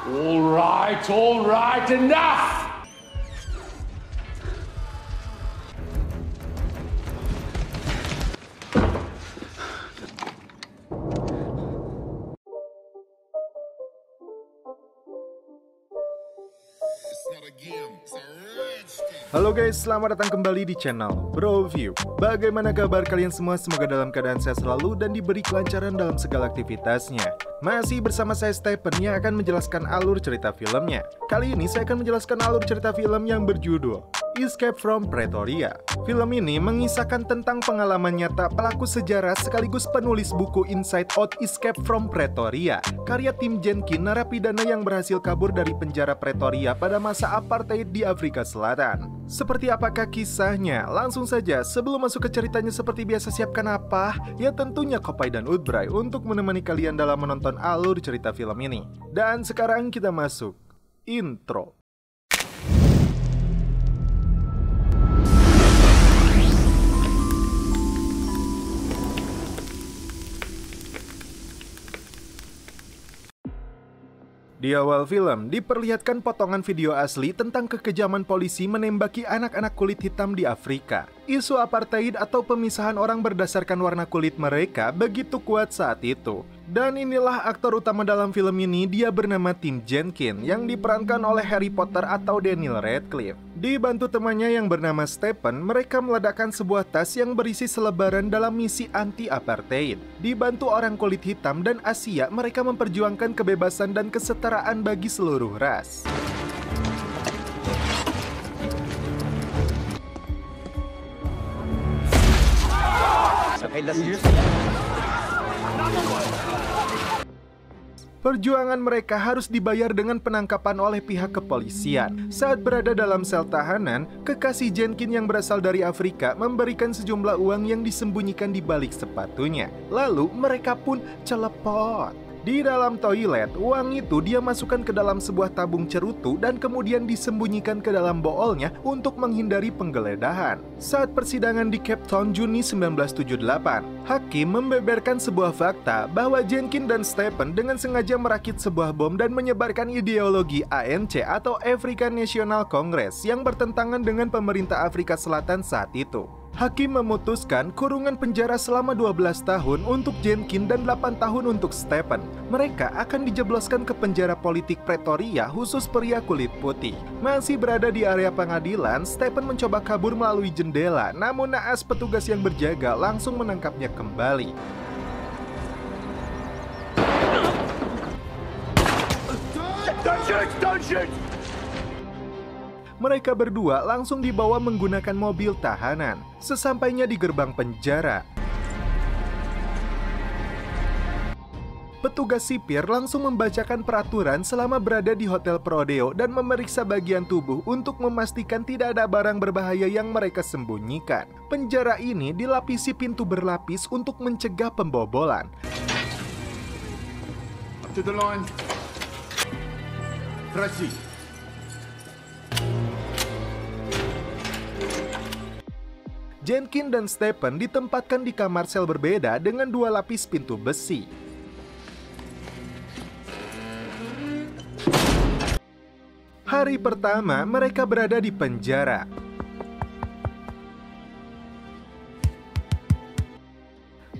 All right, enough! Halo guys, selamat datang kembali di channel Bro View. Bagaimana kabar kalian semua? Semoga dalam keadaan sehat selalu dan diberi kelancaran dalam segala aktivitasnya. Masih bersama saya Stephen yang akan menjelaskan alur cerita filmnya. Kali ini saya akan menjelaskan alur cerita film yang berjudul Escape from Pretoria. Film ini mengisahkan tentang pengalaman nyata pelaku sejarah sekaligus penulis buku Inside Out Escape from Pretoria, karya Tim Jenkins, narapidana yang berhasil kabur dari penjara Pretoria pada masa apartheid di Afrika Selatan. Seperti apakah kisahnya? Langsung saja, sebelum masuk ke ceritanya seperti biasa, siapkan apa? Ya tentunya Kopai dan Udbray untuk menemani kalian dalam menonton alur cerita film ini. Dan sekarang kita masuk intro. Di awal film, diperlihatkan potongan video asli tentang kekejaman polisi menembaki anak-anak kulit hitam di Afrika. Isu apartheid atau pemisahan orang berdasarkan warna kulit mereka begitu kuat saat itu. Dan inilah aktor utama dalam film ini, dia bernama Tim Jenkins yang diperankan oleh Harry Potter atau Daniel Radcliffe. Dibantu temannya yang bernama Stephen, mereka meledakkan sebuah tas yang berisi selebaran dalam misi anti-apartheid. Dibantu orang kulit hitam dan Asia, mereka memperjuangkan kebebasan dan kesetaraan bagi seluruh ras. Perjuangan mereka harus dibayar dengan penangkapan oleh pihak kepolisian. Saat berada dalam sel tahanan, kekasih Jenkins yang berasal dari Afrika memberikan sejumlah uang yang disembunyikan di balik sepatunya. Lalu mereka pun celepot. Di dalam toilet, uang itu dia masukkan ke dalam sebuah tabung cerutu dan kemudian disembunyikan ke dalam boolnya untuk menghindari penggeledahan. Saat persidangan di Cape Town Juni 1978, hakim membeberkan sebuah fakta bahwa Jenkins dan Stephen dengan sengaja merakit sebuah bom dan menyebarkan ideologi ANC atau African National Congress yang bertentangan dengan pemerintah Afrika Selatan saat itu. Hakim memutuskan kurungan penjara selama 12 tahun untuk Jenkins dan 8 tahun untuk Stephen. Mereka akan dijebloskan ke penjara politik Pretoria khusus pria kulit putih. Masih berada di area pengadilan, Stephen mencoba kabur melalui jendela, namun naas petugas yang berjaga langsung menangkapnya kembali. Don't shoot! Mereka berdua langsung dibawa menggunakan mobil tahanan. Sesampainya di gerbang penjara, petugas sipir langsung membacakan peraturan selama berada di Hotel Prodeo dan memeriksa bagian tubuh untuk memastikan tidak ada barang berbahaya yang mereka sembunyikan. Penjara ini dilapisi pintu berlapis untuk mencegah pembobolan. Up to the line. Tracy. Jenkins dan Stephen ditempatkan di kamar sel berbeda dengan 2 lapis pintu besi. Hari pertama mereka berada di penjara.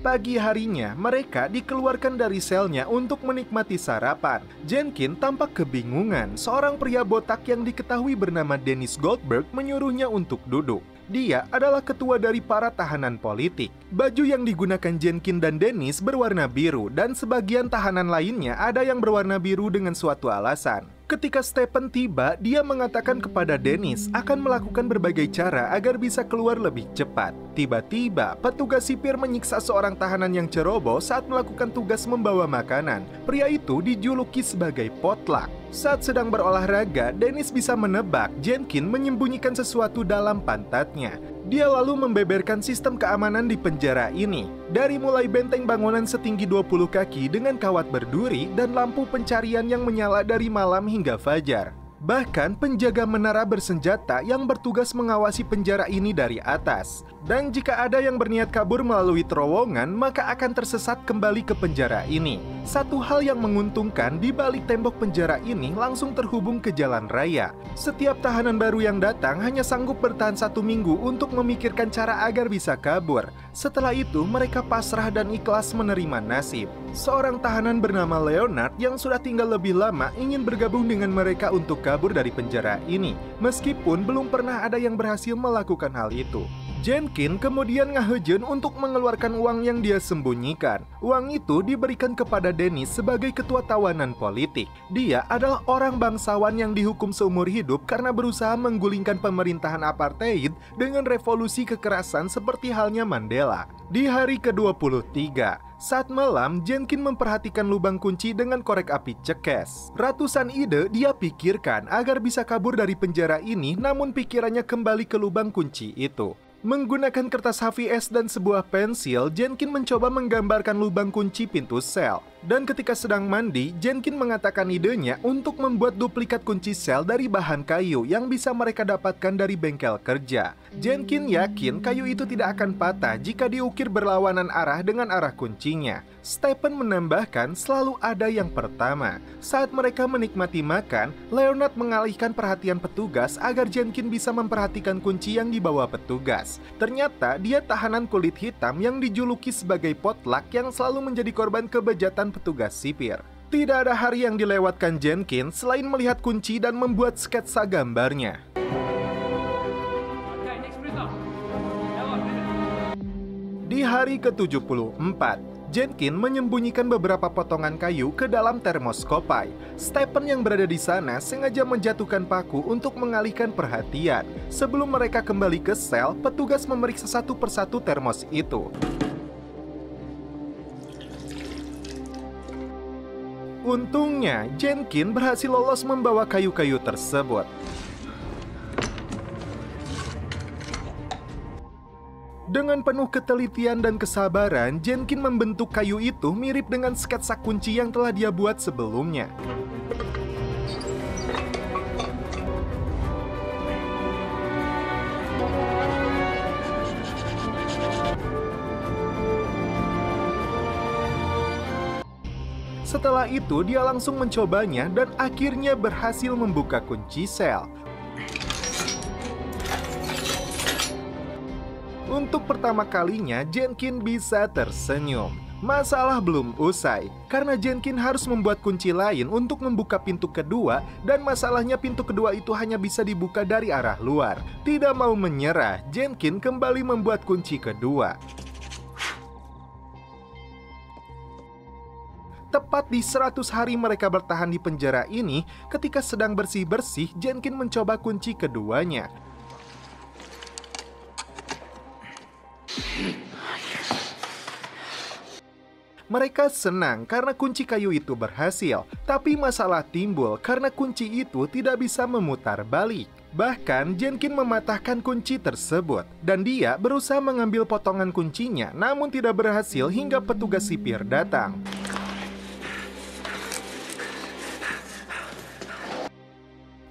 Pagi harinya, mereka dikeluarkan dari selnya untuk menikmati sarapan. Jenkins tampak kebingungan. Seorang pria botak yang diketahui bernama Dennis Goldberg menyuruhnya untuk duduk. Dia adalah ketua dari para tahanan politik. Baju yang digunakan Jenkins dan Dennis berwarna biru, dan sebagian tahanan lainnya ada yang berwarna biru dengan suatu alasan. Ketika Stephen tiba, dia mengatakan kepada Dennis akan melakukan berbagai cara agar bisa keluar lebih cepat. Tiba-tiba, petugas sipir menyiksa seorang tahanan yang ceroboh saat melakukan tugas membawa makanan. Pria itu dijuluki sebagai Potluck. Saat sedang berolahraga, Dennis bisa menebak Jenkins menyembunyikan sesuatu dalam pantatnya. Dia lalu membeberkan sistem keamanan di penjara ini. Dari mulai benteng bangunan setinggi 20 kaki dengan kawat berduri dan lampu pencarian yang menyala dari malam hingga fajar. Bahkan penjaga menara bersenjata yang bertugas mengawasi penjara ini dari atas. Dan jika ada yang berniat kabur melalui terowongan, maka akan tersesat kembali ke penjara ini. Satu hal yang menguntungkan di balik tembok penjara ini langsung terhubung ke jalan raya. Setiap tahanan baru yang datang hanya sanggup bertahan 1 minggu untuk memikirkan cara agar bisa kabur. Setelah itu mereka pasrah dan ikhlas menerima nasib. Seorang tahanan bernama Leonard yang sudah tinggal lebih lama ingin bergabung dengan mereka untuk kabur dari penjara ini, meskipun belum pernah ada yang berhasil melakukan hal itu. Jenkins kemudian ngahejen untuk mengeluarkan uang yang dia sembunyikan. Uang itu diberikan kepada Dennis sebagai ketua tawanan politik. Dia adalah orang bangsawan yang dihukum seumur hidup karena berusaha menggulingkan pemerintahan apartheid dengan revolusi kekerasan seperti halnya Mandela. Di hari ke-23, saat malam, Jenkins memperhatikan lubang kunci dengan korek api cekes. Ratusan ide dia pikirkan agar bisa kabur dari penjara ini, namun pikirannya kembali ke lubang kunci itu. Menggunakan kertas HVS dan sebuah pensil, Jenkins mencoba menggambarkan lubang kunci pintu sel. Dan ketika sedang mandi, Jenkins mengatakan idenya untuk membuat duplikat kunci sel dari bahan kayu yang bisa mereka dapatkan dari bengkel kerja. Jenkins yakin kayu itu tidak akan patah jika diukir berlawanan arah dengan arah kuncinya. Stephen menambahkan selalu ada yang pertama. Saat mereka menikmati makan, Leonard mengalihkan perhatian petugas agar Jenkins bisa memperhatikan kunci yang dibawa petugas. Ternyata dia tahanan kulit hitam yang dijuluki sebagai potluck yang selalu menjadi korban kebejatan petugas sipir. Tidak ada hari yang dilewatkan Jenkins selain melihat kunci dan membuat sketsa gambarnya. Di hari ke-74, Jenkins menyembunyikan beberapa potongan kayu ke dalam termoskopai. Stephen yang berada di sana sengaja menjatuhkan paku untuk mengalihkan perhatian. Sebelum mereka kembali ke sel, petugas memeriksa satu persatu termos itu. Untungnya, Jenkins berhasil lolos membawa kayu-kayu tersebut. Dengan penuh ketelitian dan kesabaran, Jenkins membentuk kayu itu mirip dengan sketsa kunci yang telah dia buat sebelumnya. Setelah itu, dia langsung mencobanya dan akhirnya berhasil membuka kunci sel. Untuk pertama kalinya, Jenkins bisa tersenyum. Masalah belum usai, karena Jenkins harus membuat kunci lain untuk membuka pintu kedua, dan masalahnya pintu kedua itu hanya bisa dibuka dari arah luar. Tidak mau menyerah, Jenkins kembali membuat kunci kedua. Tepat di 100 hari mereka bertahan di penjara ini, ketika sedang bersih-bersih, Jenkins mencoba kunci keduanya. Mereka senang karena kunci kayu itu berhasil, tapi masalah timbul karena kunci itu tidak bisa memutar balik. Bahkan Jenkins mematahkan kunci tersebut, dan dia berusaha mengambil potongan kuncinya, namun tidak berhasil hingga petugas sipir datang.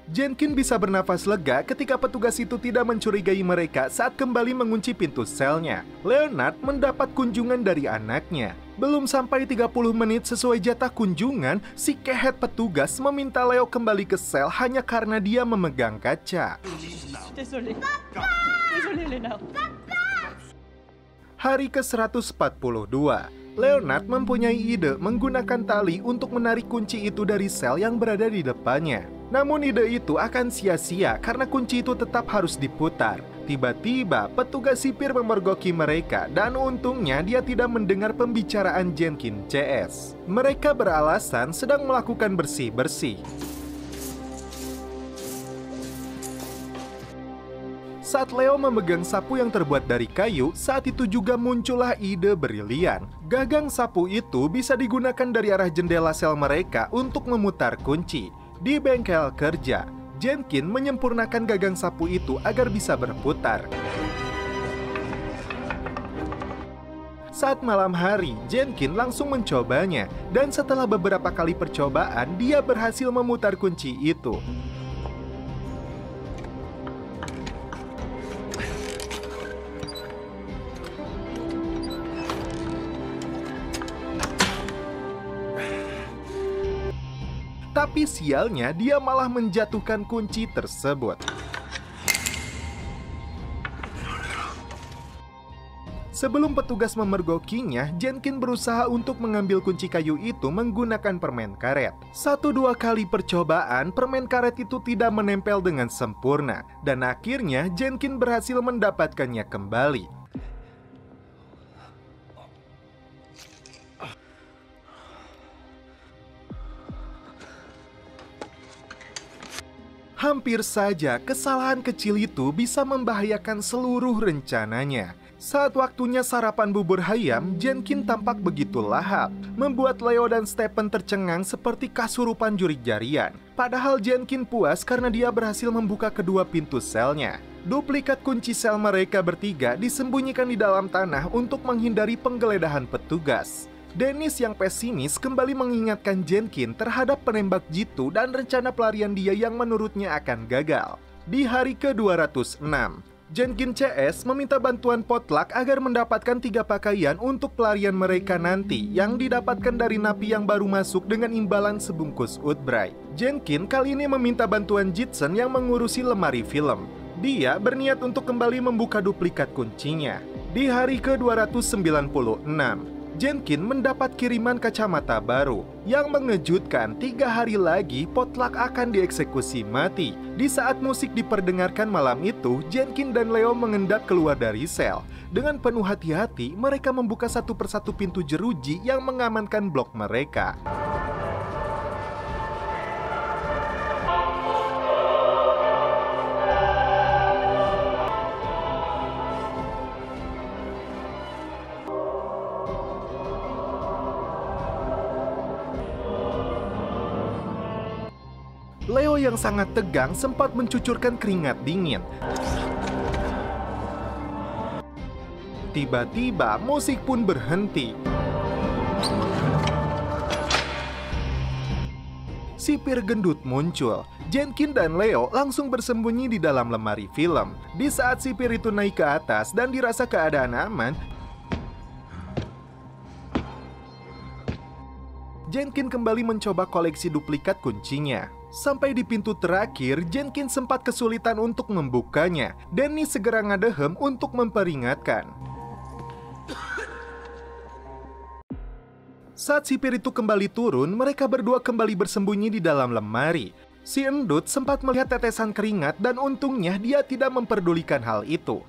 Jenkins bisa bernafas lega ketika petugas itu tidak mencurigai mereka saat kembali mengunci pintu selnya. Leonard mendapat kunjungan dari anaknya. Belum sampai 30 menit sesuai jatah kunjungan, si kehet petugas meminta Leo kembali ke sel hanya karena dia memegang kaca. Hari ke-142, Leonard mempunyai ide menggunakan tali untuk menarik kunci itu dari sel yang berada di depannya. Namun ide itu akan sia-sia karena kunci itu tetap harus diputar. Tiba-tiba petugas sipir memergoki mereka dan untungnya dia tidak mendengar pembicaraan Jenkins CS. Mereka beralasan sedang melakukan bersih-bersih. Saat Leo memegang sapu yang terbuat dari kayu, saat itu juga muncullah ide brilian. Gagang sapu itu bisa digunakan dari arah jendela sel mereka untuk memutar kunci. Di bengkel kerja, Jenkins menyempurnakan gagang sapu itu agar bisa berputar. Saat malam hari, Jenkins langsung mencobanya, dan setelah beberapa kali percobaan, dia berhasil memutar kunci itu. Tapi sialnya dia malah menjatuhkan kunci tersebut. Sebelum petugas memergokinya, Jenkins berusaha untuk mengambil kunci kayu itu menggunakan permen karet. 1-2 kali percobaan, permen karet itu tidak menempel dengan sempurna. Dan akhirnya Jenkins berhasil mendapatkannya kembali. Hampir saja kesalahan kecil itu bisa membahayakan seluruh rencananya. Saat waktunya sarapan bubur ayam, Jenkins tampak begitu lahap, membuat Leo dan Stephen tercengang seperti kasurupan jurik-jarian. Padahal Jenkins puas karena dia berhasil membuka kedua pintu selnya. Duplikat kunci sel mereka bertiga disembunyikan di dalam tanah untuk menghindari penggeledahan petugas. Dennis yang pesimis kembali mengingatkan Jenkins terhadap penembak jitu dan rencana pelarian dia yang menurutnya akan gagal. Di hari ke-206, Jenkins CS meminta bantuan Potluck agar mendapatkan 3 pakaian untuk pelarian mereka nanti yang didapatkan dari napi yang baru masuk dengan imbalan sebungkus Woodbray. Jenkins kali ini meminta bantuan Jitson yang mengurusi lemari film. Dia berniat untuk kembali membuka duplikat kuncinya. Di hari ke-296, Jenkins mendapat kiriman kacamata baru. Yang mengejutkan, 3 hari lagi Potluck akan dieksekusi mati. Di saat musik diperdengarkan malam itu, Jenkins dan Leo mengendap keluar dari sel. Dengan penuh hati-hati, mereka membuka satu persatu pintu jeruji yang mengamankan blok mereka. Leo yang sangat tegang sempat mencucurkan keringat dingin. Tiba-tiba musik pun berhenti. Sipir gendut muncul. Jenkins dan Leo langsung bersembunyi di dalam lemari film. Di saat sipir itu naik ke atas dan dirasa keadaan aman, Jenkins kembali mencoba koleksi duplikat kuncinya. Sampai di pintu terakhir, Jenkins sempat kesulitan untuk membukanya. Dennis segera ngadehem untuk memperingatkan. Saat sipir itu kembali turun, mereka berdua kembali bersembunyi di dalam lemari. Si endut sempat melihat tetesan keringat dan untungnya dia tidak memperdulikan hal itu.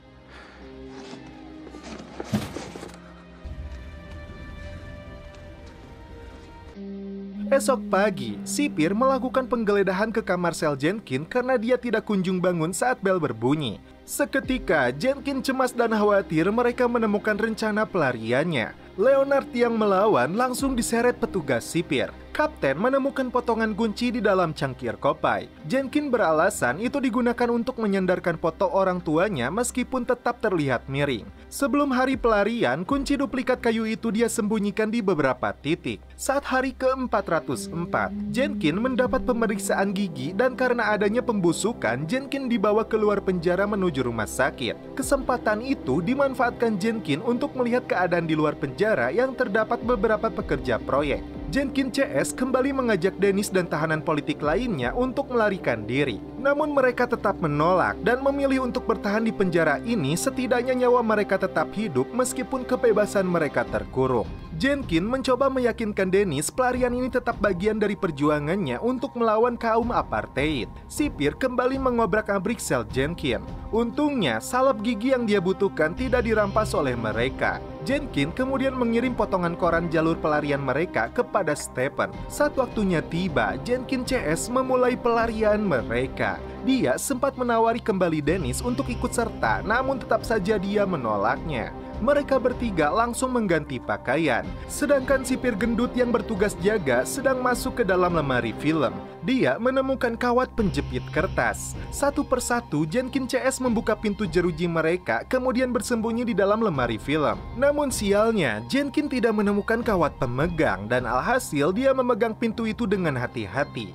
Esok pagi, sipir melakukan penggeledahan ke kamar sel Jenkins karena dia tidak kunjung bangun saat bel berbunyi. Seketika, Jenkins cemas dan khawatir mereka menemukan rencana pelariannya. Leonard yang melawan langsung diseret petugas sipir. Kapten menemukan potongan kunci di dalam cangkir kopai. Jenkins beralasan itu digunakan untuk menyandarkan foto orang tuanya meskipun tetap terlihat miring. Sebelum hari pelarian, kunci duplikat kayu itu dia sembunyikan di beberapa titik. Saat hari ke-404, Jenkins mendapat pemeriksaan gigi dan karena adanya pembusukan, Jenkins dibawa keluar penjara menuju rumah sakit. Kesempatan itu dimanfaatkan Jenkins untuk melihat keadaan di luar penjara yang terdapat beberapa pekerja proyek. Jenkins CS kembali mengajak Dennis dan tahanan politik lainnya untuk melarikan diri. Namun mereka tetap menolak dan memilih untuk bertahan di penjara ini setidaknya nyawa mereka tetap hidup meskipun kebebasan mereka terkurung. Jenkins mencoba meyakinkan Dennis pelarian ini tetap bagian dari perjuangannya untuk melawan kaum apartheid. Sipir kembali mengobrak-abrik sel Jenkins. Untungnya, salep gigi yang dia butuhkan tidak dirampas oleh mereka. Jenkins kemudian mengirim potongan koran jalur pelarian mereka kepada Stephen. Saat waktunya tiba, Jenkins CS memulai pelarian mereka. Dia sempat menawari kembali Dennis untuk ikut serta, namun tetap saja dia menolaknya. Mereka bertiga langsung mengganti pakaian. Sedangkan sipir gendut yang bertugas jaga sedang masuk ke dalam lemari film. Dia menemukan kawat penjepit kertas. Satu persatu, Jenkins CS membuka pintu jeruji mereka, kemudian bersembunyi di dalam lemari film. Namun sialnya, Jenkins tidak menemukan kawat pemegang, dan alhasil dia memegang pintu itu dengan hati-hati.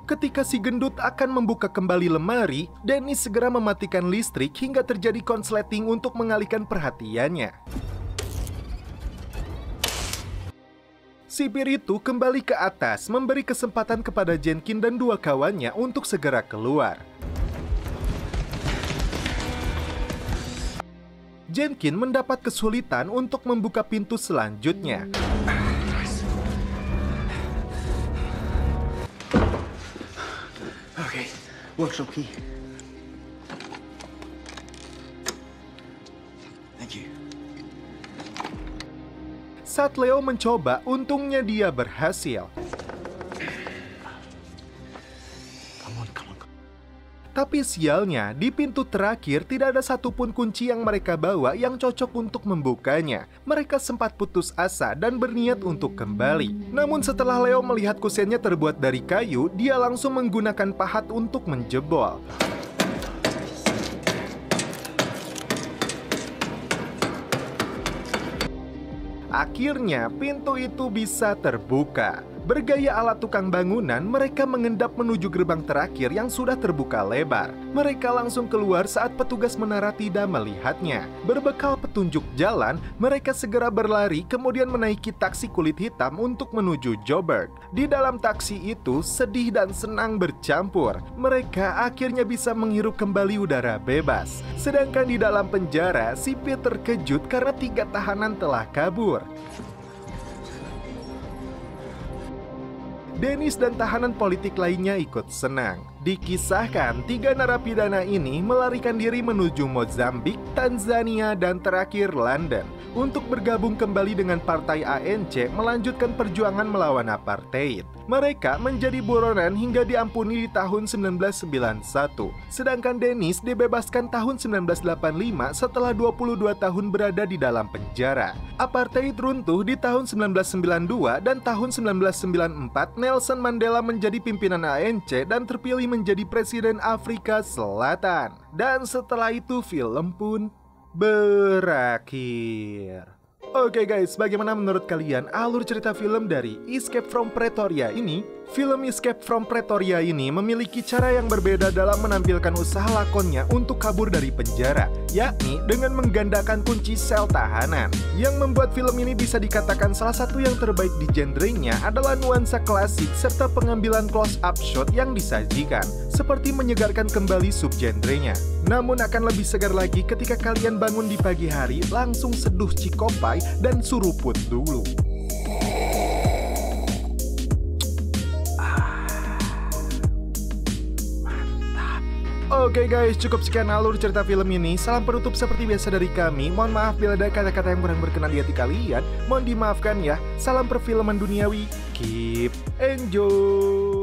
Ketika si gendut akan membuka kembali lemari, Dennis segera mematikan listrik hingga terjadi konsleting untuk mengalihkan perhatiannya. Sipir itu kembali ke atas, memberi kesempatan kepada Jenkin dan dua kawannya untuk segera keluar. Jenkin mendapat kesulitan untuk membuka pintu selanjutnya. Okay, workshop key. Thank you. Saat Leo mencoba, untungnya dia berhasil. Come on. Tapi sialnya, di pintu terakhir tidak ada satupun kunci yang mereka bawa yang cocok untuk membukanya. Mereka sempat putus asa dan berniat untuk kembali. Namun setelah Leo melihat kusennya terbuat dari kayu, dia langsung menggunakan pahat untuk menjebol. Akhirnya, pintu itu bisa terbuka. Bergaya ala tukang bangunan, mereka mengendap menuju gerbang terakhir yang sudah terbuka lebar. Mereka langsung keluar saat petugas menara tidak melihatnya. Berbekal petunjuk jalan, mereka segera berlari kemudian menaiki taksi kulit hitam untuk menuju Joburg. Di dalam taksi itu, sedih dan senang bercampur. Mereka akhirnya bisa menghirup kembali udara bebas. Sedangkan di dalam penjara, sipir terkejut karena 3 tahanan telah kabur. Dennis dan tahanan politik lainnya ikut senang. Dikisahkan, 3 narapidana ini melarikan diri menuju Mozambik, Tanzania, dan terakhir London untuk bergabung kembali dengan partai ANC melanjutkan perjuangan melawan apartheid. Mereka menjadi buronan hingga diampuni di tahun 1991. Sedangkan Dennis dibebaskan tahun 1985 setelah 22 tahun berada di dalam penjara. Apartheid runtuh di tahun 1992 dan tahun 1994 Nelson Mandela menjadi pimpinan ANC dan terpilih menjadi Presiden Afrika Selatan. Dan setelah itu film pun berakhir. Oke guys, bagaimana menurut kalian alur cerita film dari Escape from Pretoria ini? Film Escape from Pretoria ini memiliki cara yang berbeda dalam menampilkan usaha lakonnya untuk kabur dari penjara, yakni dengan menggandakan kunci sel tahanan. Yang membuat film ini bisa dikatakan salah satu yang terbaik di genrenya adalah nuansa klasik serta pengambilan close-up shot yang disajikan, seperti menyegarkan kembali subgenrenya. Namun akan lebih segar lagi ketika kalian bangun di pagi hari, langsung seduh cikopai dan suruput dulu. Oke guys, cukup sekian alur cerita film ini. Salam penutup seperti biasa dari kami. Mohon maaf bila ada kata-kata yang kurang berkenan di hati kalian. Mohon dimaafkan ya. Salam perfilman duniawi. Keep enjoy.